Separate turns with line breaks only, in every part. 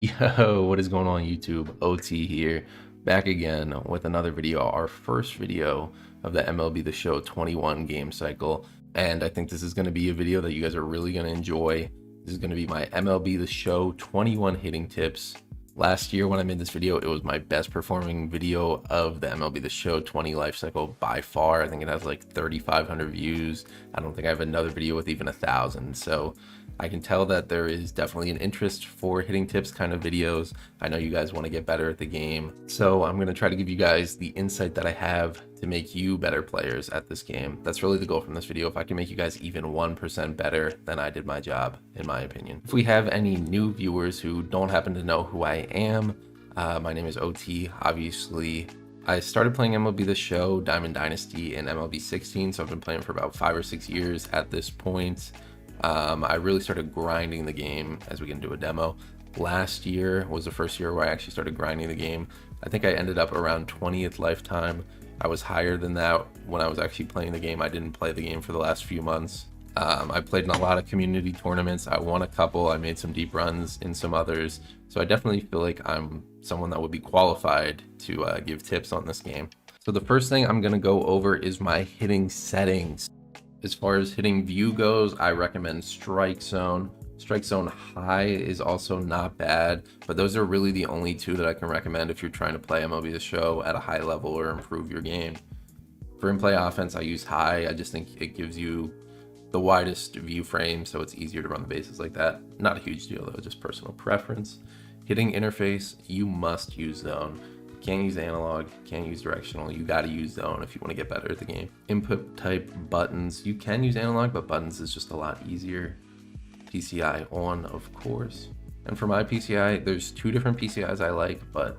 Yo, what is going on YouTube? OT here, back again with another video, our first video of the MLB the Show 21 game cycle. And I think this is going to be a video that you guys are really going to enjoy. This is going to be my MLB the Show 21 hitting tips. Last year when I made this video, it was my best performing video of the MLB the Show 20 life cycle by far. I think it has like 3,500 views. I don't think I have another video with even 1,000. So I can tell that there is definitely an interest for hitting tips kind of videos. I know you guys want to get better at the game. So I'm going to try to give you guys the insight that I have to make you better players at this game. That's really the goal from this video. If I can make you guys even 1% better, then I did my job, in my opinion. If we have any new viewers who don't happen to know who I am, my name is OT. Obviously, I started playing MLB The Show, Diamond Dynasty, and MLB 16, so I've been playing for about 5 or 6 years at this point. I really started grinding the game, as we can do a demo. Last year was the first year where I actually started grinding the game. I think I ended up around 20th lifetime. I was higher than that when I was actually playing the game. I didn't play the game for the last few months. I played in a lot of community tournaments. I won a couple. I made some deep runs in some others. So I definitely feel like I'm someone that would be qualified to give tips on this game. So the first thing I'm going to go over is my hitting settings. As far as hitting view goes, I recommend strike zone. Strike zone high is also not bad, but those are really the only two that I can recommend if you're trying to play MLB The Show at a high level or improve your game. For in-play offense, I use high. I just think it gives you the widest view frame, so it's easier to run the bases like that. Not a huge deal though, just personal preference. Hitting interface, you must use zone. Can't use analog, can't use directional. You got to use zone if you want to get better at the game. Input type buttons, you can use analog, but buttons is just a lot easier. PCI on, of course. And for my PCI, there's two different PCIs I like, but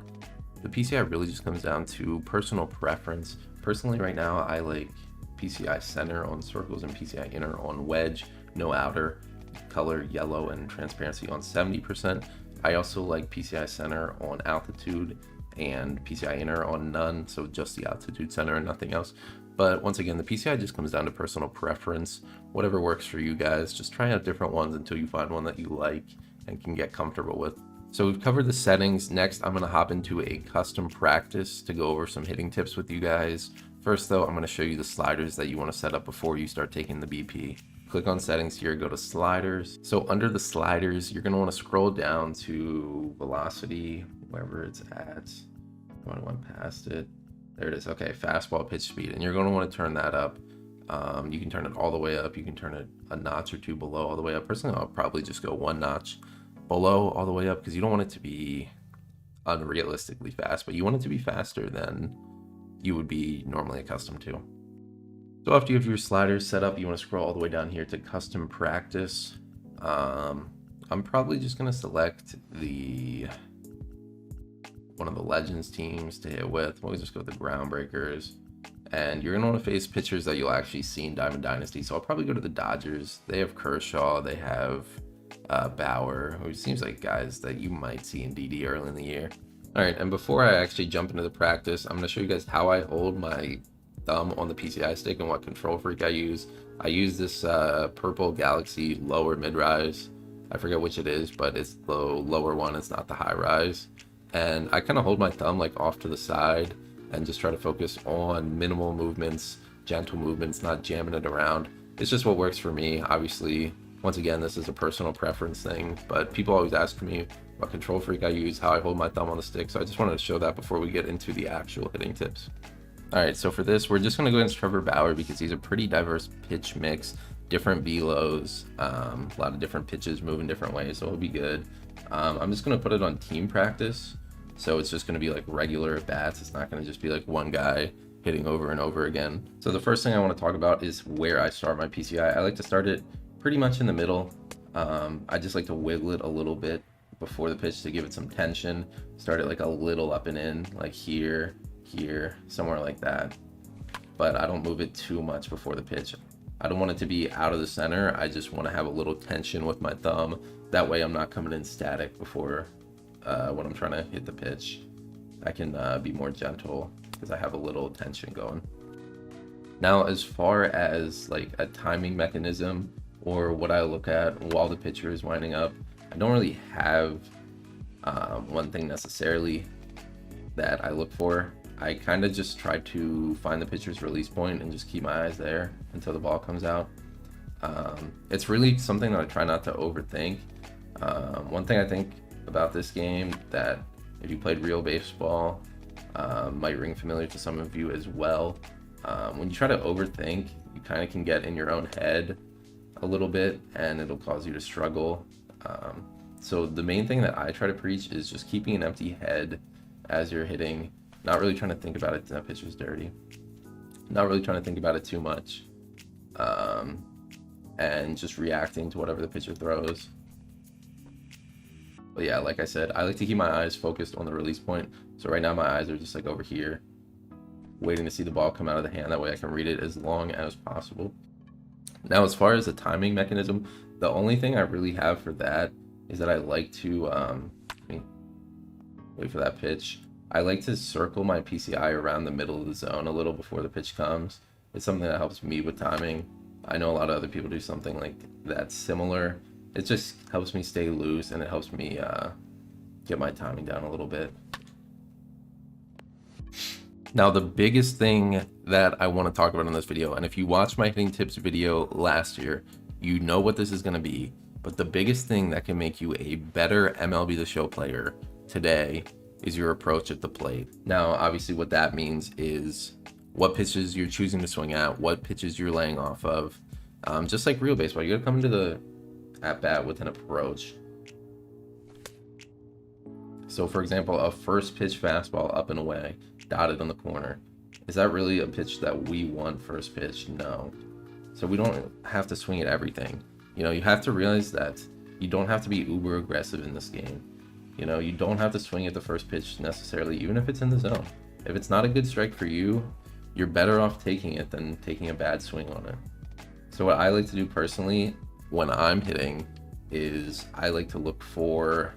the PCI really just comes down to personal preference. Personally, right now, I like PCI center on circles and PCI inner on wedge, no outer, color yellow, and transparency on 70%. I also like PCI center on altitude and PCI inner on none, so just the altitude center and nothing else. But once again, the PCI just comes down to personal preference. Whatever works for you guys, just try out different ones until you find one that you like and can get comfortable with. So we've covered the settings. Next, I'm going to hop into a custom practice to go over some hitting tips with you guys. First though, I'm going to show you the sliders that you want to set up before you start taking the BP. Click on settings here, go to sliders. So under the sliders, you're going to want to scroll down to velocity, wherever it's at. I went past it. There it is. Okay, fastball pitch speed, and you're going to want to turn that up. You can turn it all the way up. You can turn it a notch or two below all the way up. Personally, I'll probably just go one notch below all the way up because you don't want it to be unrealistically fast, but you want it to be faster than you would be normally accustomed to. So after you have your sliders set up, you want to scroll all the way down here to custom practice. I'm probably just going to select one of the Legends teams to hit with. We'll just go with the Groundbreakers. And you're going to want to face pitchers that you'll actually see in Diamond Dynasty. So I'll probably go to the Dodgers. They have Kershaw. They have Bauer, which seems like guys that you might see in DD early in the year. All right, and before I actually jump into the practice, I'm going to show you guys how I hold my thumb on the PCI stick and what control freak I use. I use this purple Galaxy lower mid-rise. I forget which it is, but it's the lower one. It's not the high-rise. And I kind of hold my thumb like off to the side and just try to focus on minimal movements, gentle movements, not jamming it around. It's just what works for me. Obviously, once again, this is a personal preference thing, but people always ask me what control freak I use, how I hold my thumb on the stick. So I just wanted to show that before we get into the actual hitting tips. All right, so for this, we're just going to go against Trevor Bauer because he's a pretty diverse pitch mix, different velos, a lot of different pitches moving different ways, so it'll be good. I'm just going to put it on team practice. So it's just going to be like regular at bats. It's not going to just be like one guy hitting over and over again. So the first thing I want to talk about is where I start my PCI. I like to start it pretty much in the middle. I just like to wiggle it a little bit before the pitch to give it some tension. Start it like a little up and in, like here, somewhere like that. But I don't move it too much before the pitch. I don't want it to be out of the center. I just want to have a little tension with my thumb. That way I'm not coming in static before when I'm trying to hit the pitch. I can be more gentle because I have a little tension going. Now, as far as like a timing mechanism or what I look at while the pitcher is winding up, I don't really have one thing necessarily that I look for. I kind of just try to find the pitcher's release point and just keep my eyes there until the ball comes out. It's really something that I try not to overthink. One thing I think about this game that if you played real baseball might ring familiar to some of you as well. When you try to overthink, you kind of can get in your own head a little bit and it'll cause you to struggle. So the main thing that I try to preach is just keeping an empty head as you're hitting, not really trying to think about it. That pitcher's dirty. Not really trying to think about it too much. And just reacting to whatever the pitcher throws. But yeah, like I said, I like to keep my eyes focused on the release point. So right now my eyes are just like over here, waiting to see the ball come out of the hand. That way I can read it as long as possible. Now, as far as the timing mechanism, the only thing I really have for that is that I like to, wait for that pitch. I like to circle my PCI around the middle of the zone a little before the pitch comes. It's something that helps me with timing. I know a lot of other people do something like that similar. It just helps me stay loose and it helps me get my timing down a little bit. Now, the biggest thing that I want to talk about in this video, and if you watched my hitting tips video last year, you know what this is going to be, but the biggest thing that can make you a better MLB the Show player today is your approach at the plate. Now, obviously what that means is what pitches you're choosing to swing at, what pitches you're laying off of. Just like real baseball, you gotta come into the at-bat with an approach. So for example, a first pitch fastball up and away, dotted on the corner. Is that really a pitch that we want first pitch? No. So we don't have to swing at everything. You know, you have to realize that you don't have to be uber aggressive in this game. You know, you don't have to swing at the first pitch necessarily, even if it's in the zone. If it's not a good strike for you, you're better off taking it than taking a bad swing on it. So what I like to do personally when I'm hitting is I like to look for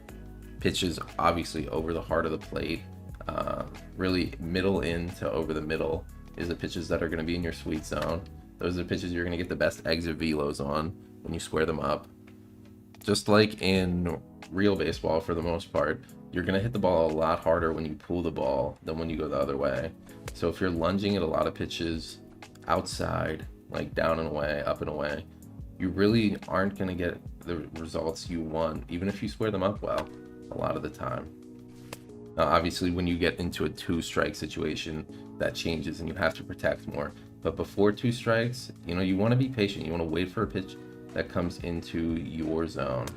pitches obviously over the heart of the plate. Really middle in to over the middle is the pitches that are going to be in your sweet zone. Those are the pitches you're going to get the best exit velos on when you square them up. Just like in real baseball, for the most part, you're going to hit the ball a lot harder when you pull the ball than when you go the other way. So if you're lunging at a lot of pitches outside, like down and away, up and away, you really aren't going to get the results you want, even if you square them up well, a lot of the time. Now, obviously, when you get into a two-strike situation, that changes and you have to protect more. But before two strikes, you know, you want to be patient. You want to wait for a pitch that comes into your zone.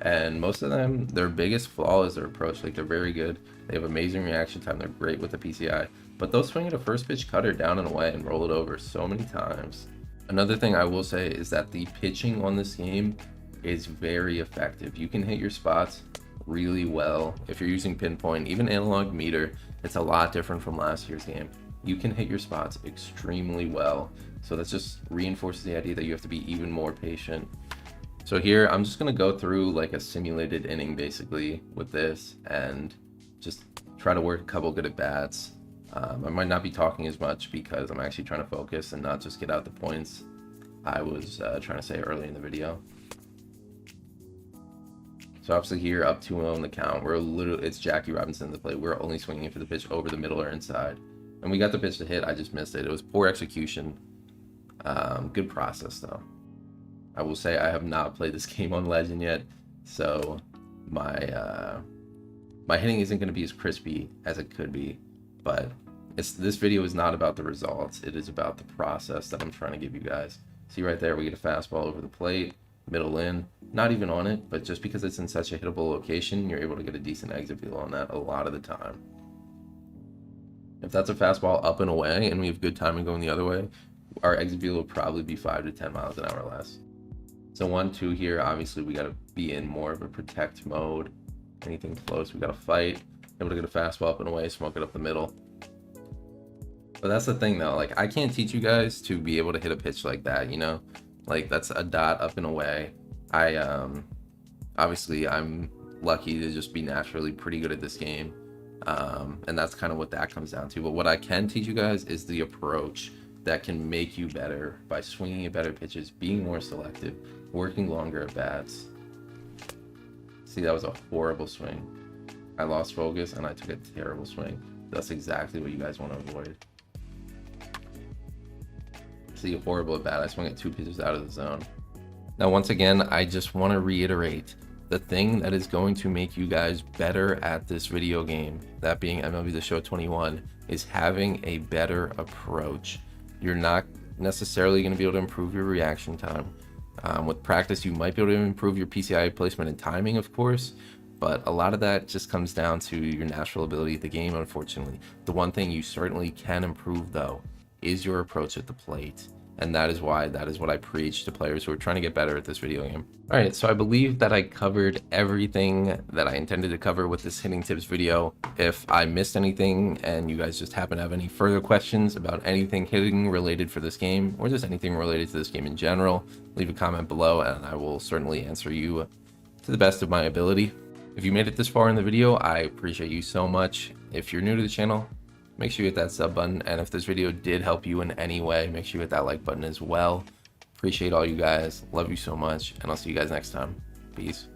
And most of them, their biggest flaw is their approach. Like, they're very good. They have amazing reaction time. They're great with the PCI. But they'll swing at a first pitch cutter down and away and roll it over so many times. Another thing I will say is that the pitching on this game is very effective. You can hit your spots really well if you're using pinpoint, even analog meter. It's a lot different from last year's game. You can hit your spots extremely well. So that just reinforces the idea that you have to be even more patient. So here I'm just going to go through like a simulated inning basically with this and just try to work a couple good at bats. I might not be talking as much because I'm actually trying to focus and not just get out the points I was trying to say earlier in the video. So obviously here, up 2-0 in the count. It's Jackie Robinson in the play. We're only swinging for the pitch over the middle or inside. And we got the pitch to hit. I just missed it. It was poor execution. Good process, though. I will say I have not played this game on Legend yet, so my hitting isn't going to be as crispy as it could be. But this video is not about the results. It is about the process that I'm trying to give you guys. See right there, we get a fastball over the plate, middle in, not even on it, but just because it's in such a hittable location, you're able to get a decent exit velo on that a lot of the time. If that's a fastball up and away and we have good timing going the other way, our exit velo will probably be 5 to 10 miles an hour less. So 1-2 here, obviously we got to be in more of a protect mode. Anything close, we got to fight. Able to get a fastball up and away, smoke it up the middle. But that's the thing though, like I can't teach you guys to be able to hit a pitch like that, you know? Like that's a dot up and away. Obviously I'm lucky to just be naturally pretty good at this game. And that's kind of what that comes down to. But what I can teach you guys is the approach that can make you better by swinging at better pitches, being more selective, working longer at bats. See, that was a horrible swing. I lost focus and I took a terrible swing. That's exactly what you guys want to avoid. See, horrible at bat. I swung at 2 pitches out of the zone. Now, once again, I just want to reiterate the thing that is going to make you guys better at this video game, that being MLB the Show 21, is having a better approach. You're not necessarily going to be able to improve your reaction time. With practice, you might be able to improve your PCI placement and timing, of course, but a lot of that just comes down to your natural ability at the game, unfortunately. The one thing you certainly can improve, though, is your approach at the plate. And that is what I preach to players who are trying to get better at this video game. All right, so I believe that I covered everything that I intended to cover with this hitting tips video. If I missed anything and you guys just happen to have any further questions about anything hitting related for this game, or just anything related to this game in general, leave a comment below and I will certainly answer you to the best of my ability. If you made it this far in the video, I appreciate you so much. If you're new to the channel, make sure you hit that sub button, and if this video did help you in any way, make sure you hit that like button as well. Appreciate all you guys, love you so much, and I'll see you guys next time. Peace.